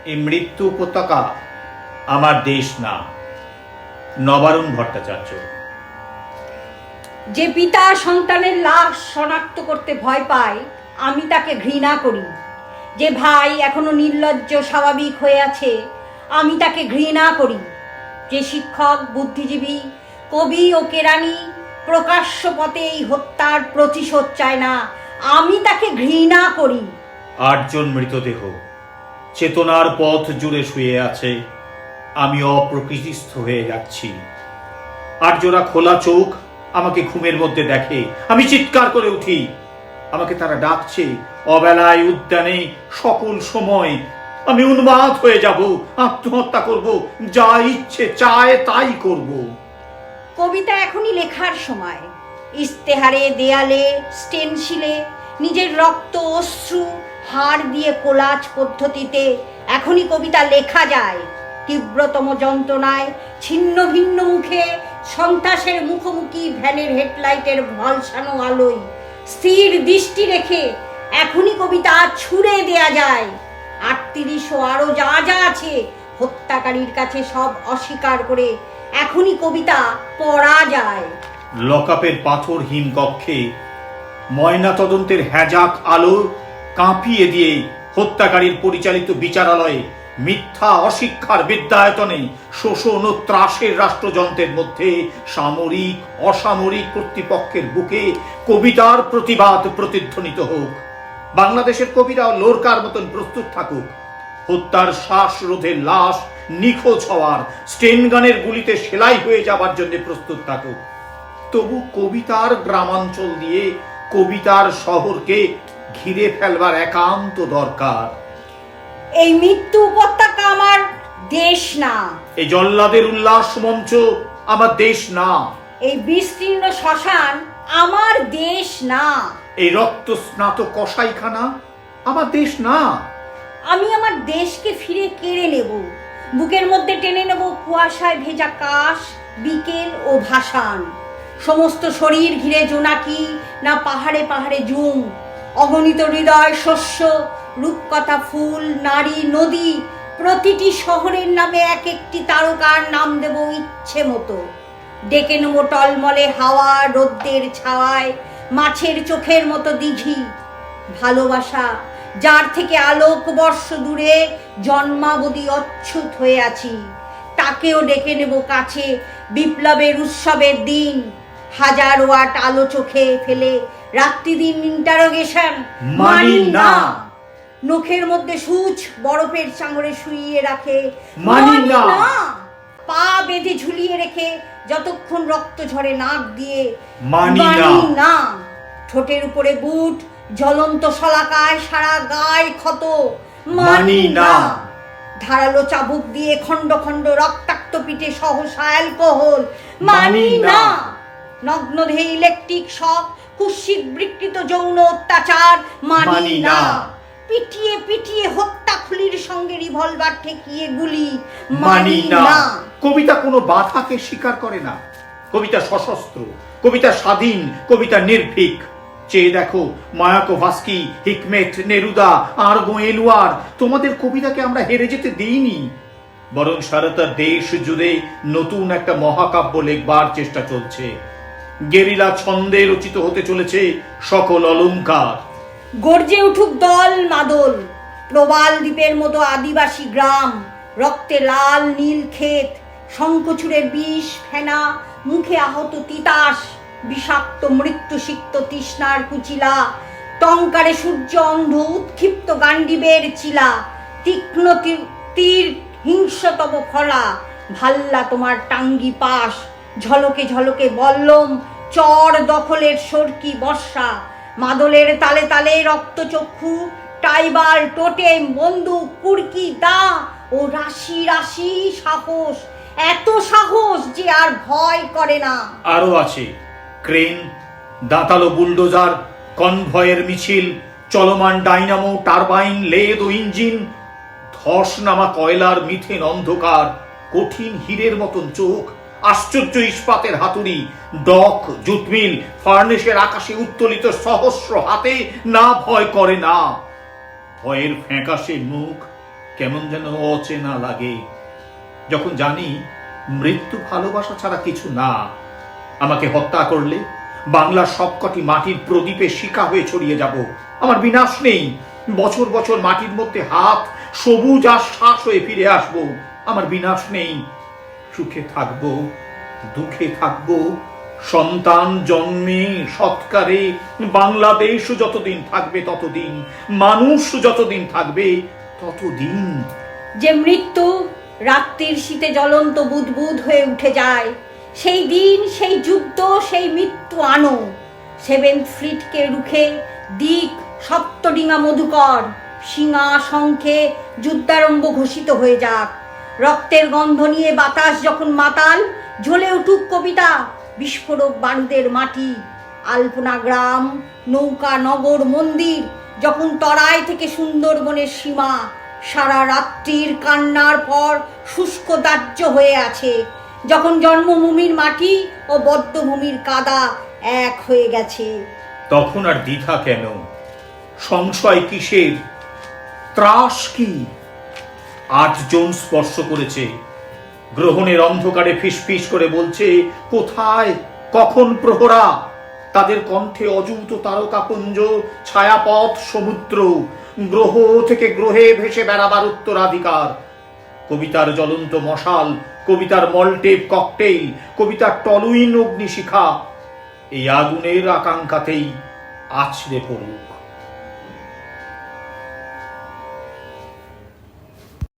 এই মৃত্যু উপত্যকা আমার দেশ না। নবারুণ ভট্টাচার্য। যে পিতা সন্তানের লাশ শনাক্ত করতে ভয় পায়, আমি তাকে ঘৃণা করি। যে ভাই এখনো নির্লজ্জ স্বাভাবিক হয়ে আছে, আমি তাকে ঘৃণা করি। যে শিক্ষক, বুদ্ধিজীবী, কবি ও কেরানি প্রকাশ্য পথে এই হত্যার প্রতিশোধ চায় না, আমি তাকে ঘৃণা করি। 8 জন মৃতদেহ চেতনার পথ জুড়ে শুয়ে আছে। আমি অপ্রকৃতিস্থ হয়ে যাচ্ছি। 8 জোড়া খোলা চোখ আমাকে ঘুমের মধ্যে দেখে। আমি চিৎকার করে উঠি। আমাকে তারা ডাকছে অবেলায়, উদ্যানে, সকল সময়। আমি উন্মাদ হয়ে যাব, আত্মহত্যা করব, যা ইচ্ছে চায় তাই করব। কবিতা এখনই লেখার সময়। ইস্তেহারে, দেয়ালে, স্টেনসিলে নিজের রক্ত, অশ্রু, হাড় দিয়ে কোলাজ পদ্ধতিতে এখনই কবিতা লেখা যায়। তীব্রতম যন্ত্রণায় ছিন্ন ভিন্ন মুখে, সন্ত্রাসের মুখোমুখি ভ্যানের হেডলাইটের ঝলসানো আলোয় স্থির দৃষ্টি রেখে এখনই কবিতা ছুড়ে দেয়া যায়। 38 ও আরো যা যা আছে হত্যাকারীর কাছে সব অস্বীকার করে এখনই কবিতা পড়া যায়। লকআপের পাথরহীন কক্ষে ময়না তদন্তের হ্যাজাক আলো কাঁপিয়ে দিয়ে হত্যাকারীর পরিচালিত বিচারালয়ে মিথ্যা অশিক্ষার বিদ্যায়তনে শোষণ ও ত্রাসের রাষ্ট্রযন্ত্রের মধ্যে সামরিক অসামরিক কর্তৃপক্ষের বুকে কবিতার প্রতিবাদ প্রতিধ্বনিত হোক। বাংলাদেশের কবিরাও লোরকার মতন প্রস্তুত থাকুক। হত্যার শ্বাসরোধের লাশ নিখোঁজ হওয়ার, স্টেনগানের গুলিতে সেলাই হয়ে যাবার জন্য প্রস্তুত থাকুক। তবু কবিতার গ্রামাঞ্চল দিয়ে কবিতার শহরকে ঘিরে ফেলবার একান্ত দরকার। এই মৃত্যু উপত্যকা আমার দেশ না। এই জল্লাদের উল্লাস মঞ্চ আমার দেশ না। এই বিস্তীর্ণ শ্মশান আমার দেশ না। এই রক্ত স্নাত কসাইখানা আমার দেশ না। আমি আমার দেশকে ফিরে কেড়ে নেব। বুকের মধ্যে টেনে নেব কুয়াশায় ভেজা কাশ, বিকেল ও ভাসান। সমস্ত শরীর ঘিরে জোনাকি, না পাহাড়ে পাহাড়ে জুম। অগণিত হৃদয়, শস্য, রূপকথা, ফুল, নারী, নদী, প্রতিটি শহরের নামে এক একটি তারকার নাম দেব ইচ্ছে মতো। ডেকে নেব টলমলে হাওয়া, রোদ্দের ছাওয়ায়, মাছের চোখের মতো দিঘি। ভালোবাসা, যার থেকে আলোক বর্ষ দূরে জন্মাবধি অচ্ছুত হয়ে আছি, তাকেও ডেকে নেব কাছে বিপ্লবের উৎসবের দিন। 1000 ওয়াট আলো চোখে ফেলে রাত্রি দিন ইন্টারোগেশন মানি না। নখের মধ্যে সূচ বরফের চাঙড়ে শুইয়ে রাখে মানি না। পা বেঁধে ঝুলিয়ে রেখে যতক্ষণ রক্ত ঝরে নাক দিয়ে মানি না। ঠোঁটের উপরে বুট, জ্বলন্ত শলাকায় সারা গায়ে ক্ষত, মানি না। ধারালো চাবুক দিয়ে খণ্ড খণ্ড রক্তাক্ত পিঠে সহসা অ্যালকোহল, মানি না। নগ্ন দেহে ইলেকট্রিক শক, কুৎসিত বিকৃত যৌন অত্যাচার, মানি না। পিটিয়ে পিটিয়ে হত্যা খুলির সঙ্গে রিভলভার ঠেকিয়ে গুলি, মানি না। কবিতা কোনো বাধাকে স্বীকার করে না। কবিতা সশস্ত্র, কবিতা স্বাধীন, কবিতা নির্ভীক। চেয়ে দেখো মায়াকোভস্কি, হিকমেট, নেরুদা আর গোয়েলওয়ার, তোমাদের কবিতাকে আমরা হেরে যেতে দিইনি। বরং সারাটা দেশ জুড়ে নতুন একটা মহাকাব্য লেখবার চেষ্টা চলছে। গেরিলা ছন্দে রচিত হতে চলেছে সকল অলংকার। গর্জে উঠুক দল মাদল, প্রবাল দ্বীপের মতো আদিবাসী গ্রাম, রক্তে লাল নীল ক্ষেত, শঙ্খচূড়ের বিষ ফেনা, মুখে আহত তিতাস, বিষাক্ত মৃত্যু সিক্ত তৃষ্ণার কুচিলা, টঙ্কারে সূর্য অন্ধ উৎক্ষিপ্ত গান্ডিবের চিলা, তীক্ষ্ণ তীর হিংস্রতম ফলা, ভাল্লা তোমার টাঙ্গি পাশ, ঝলকে ঝলকে বল্লম, চর দখলের সরকি বর্ষা, মাদলের তালে তালে রক্তচক্ষু, টাইবার, টোটেম, বন্দুক, কুড়কি, দা ও রাশি রাশি সাহস। এত সাহস যে আর ভয় করে না। আরো আছে ক্রেন, দাঁতালো বুলডোজার, কনভয়ের মিছিল, চলমান ডাইনামো, টারবাইন, লেদ ও ইঞ্জিন, ধস নামা কয়লার মিথেন অন্ধকার, কঠিন হীরের মতন চোখ, আশ্চর্য ইস্পাতের হাতুড়ি, ডক, জুটমিল, ফার্নেসের আকাশে উত্তোলিত সহস্র হাতে না ভয় করে না। ভয়ের ফ্যাকাশে মুখ কেমন যেন অচেনা লাগে। যখন জানি মৃত্যু ভালোবাসা ছাড়া কিছু না, আমাকে হত্যা করলে বাংলার সবকটি মাটির প্রদীপে শিখা হয়ে ছড়িয়ে যাব। আমার বিনাশ নেই, বছর বছর মাটির মধ্যে হাত সবুজ আর শ্বাস হয়ে ফিরে আসব। আমার বিনাশ নেই, সুখে থাকব, দুঃখে থাকব, সন্তান জন্মে সৎকারে। বাংলাদেশ যতদিন থাকবে ততদিন, মানুষ যতদিন থাকবে ততদিন। যে মৃত্যু রাত্রির শীতে জ্বলন্ত বুদবুদ হয়ে উঠে যায়, সেই দিন, সেই যুদ্ধ, সেই মৃত্যু আনো। সেভেন্থ ফ্লিটকে রুখে দিক সপ্তডিঙা মধুকর, শিঙা শঙ্খে যুদ্ধারম্ভ ঘোষিত হয়ে যাক। রক্তের গন্ধ নিয়ে বাতাস যখন মাতাল, জ্বলে উঠুক কবিতা, বিস্ফোরক বারুদের মাটি। আলপনা গ্রাম, নৌকা নগর, মন্দির যখন তরাই থেকে সুন্দরবনের সীমা সারা রাত্রির কান্নার পর শুষ্ক দাহ্য হয়ে আছে, যখন জন্মভূমির মাটি ও বদ্ধভূমির কাদা এক হয়ে গেছে, তখন আর দ্বিধা কেন, সংশয় কিসের, ত্রাস কি? 8 জন স্পর্শ করেছে, গ্রহণের অন্ধকারে ফিসফিস করে বলছে, কোথায়, কখন প্রহরা? তাদের কণ্ঠে অযুত তারকাপুঞ্জ, ছায়াপথ সমুদ্র, গ্রহ থেকে গ্রহে ভেসে বেড়াবার উত্তরাধিকার। কবিতার জ্বলন্ত মশাল, কবিতার মলটেপ ককটেইল, কবিতার টলুইন অগ্নিশিখা এই আগুনের আকাঙ্ক্ষাতেই আছড়ে পড়ুক।